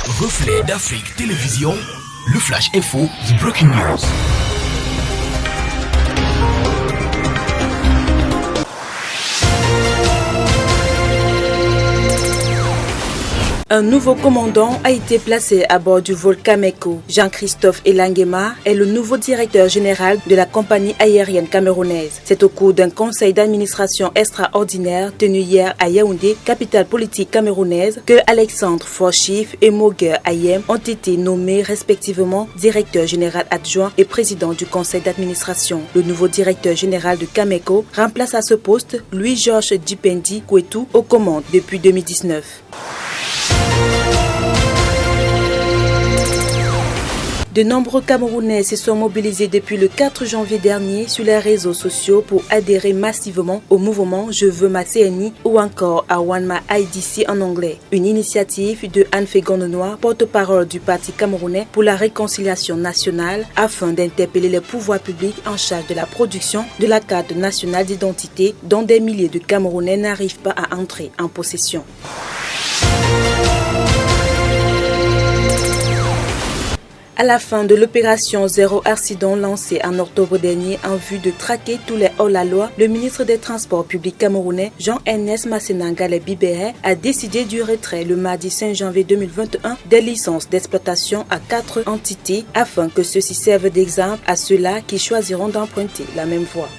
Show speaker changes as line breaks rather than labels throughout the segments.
Reflet d'Afrique Télévision, le Flash Info, The Breaking News.
Un nouveau commandant a été placé à bord du vol Cameco. Jean-Christophe Elangema est le nouveau directeur général de la compagnie aérienne camerounaise. C'est au cours d'un conseil d'administration extraordinaire tenu hier à Yaoundé, capitale politique camerounaise, que Alexandre Forchif et Moguer Ayem ont été nommés respectivement directeur général adjoint et président du conseil d'administration. Le nouveau directeur général de Cameco remplace à ce poste Louis-Georges Dipendi Kouetou aux commandes depuis 2019. De nombreux Camerounais se sont mobilisés depuis le 4 janvier dernier sur les réseaux sociaux pour adhérer massivement au mouvement Je veux ma CNI ou encore à One My IDC en anglais. Une initiative de Anne Fégon-Noir, porte-parole du Parti camerounais pour la réconciliation nationale, afin d'interpeller les pouvoirs publics en charge de la production de la carte nationale d'identité dont des milliers de Camerounais n'arrivent pas à entrer en possession. À la fin de l'opération Zéro Accident lancée en octobre dernier en vue de traquer tous les hors-la-loi, le ministre des Transports publics camerounais, Jean-Ernest Masséna-Ngalé Bibéré, a décidé du retrait le mardi 5 janvier 2021 des licences d'exploitation à 4 entités afin que ceux-ci servent d'exemple à ceux-là qui choisiront d'emprunter la même voie.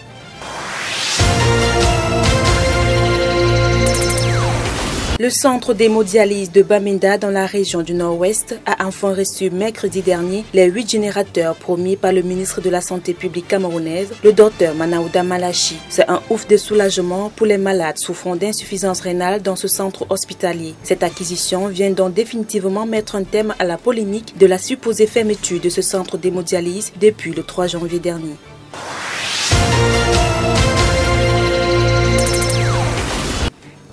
Le centre d'hémodialyse de Bamenda dans la région du Nord-Ouest a enfin reçu mercredi dernier les 8 générateurs promis par le ministre de la Santé publique camerounaise, le docteur Manaouda Malachi. C'est un ouf de soulagement pour les malades souffrant d'insuffisance rénale dans ce centre hospitalier. Cette acquisition vient donc définitivement mettre un terme à la polémique de la supposée fermeture de ce centre d'hémodialyse depuis le 3 janvier dernier.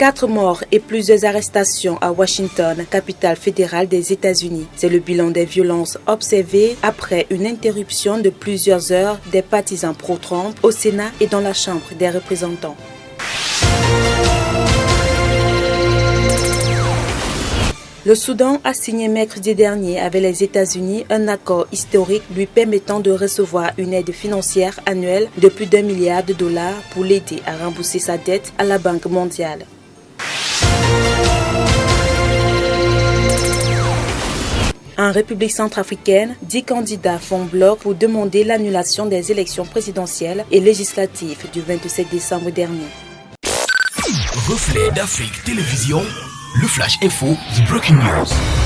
4 morts et plusieurs arrestations à Washington, capitale fédérale des États-Unis. C'est le bilan des violences observées après une interruption de plusieurs heures des partisans pro-Trump au Sénat et dans la Chambre des représentants. Le Soudan a signé mercredi dernier avec les États-Unis un accord historique lui permettant de recevoir une aide financière annuelle de plus d'$1 milliard pour l'aider à rembourser sa dette à la Banque mondiale. En République centrafricaine, 10 candidats font bloc pour demander l'annulation des élections présidentielles et législatives du 27 décembre dernier.
Reflet d'Afrique Télévision, le Flash Info, The Breaking News.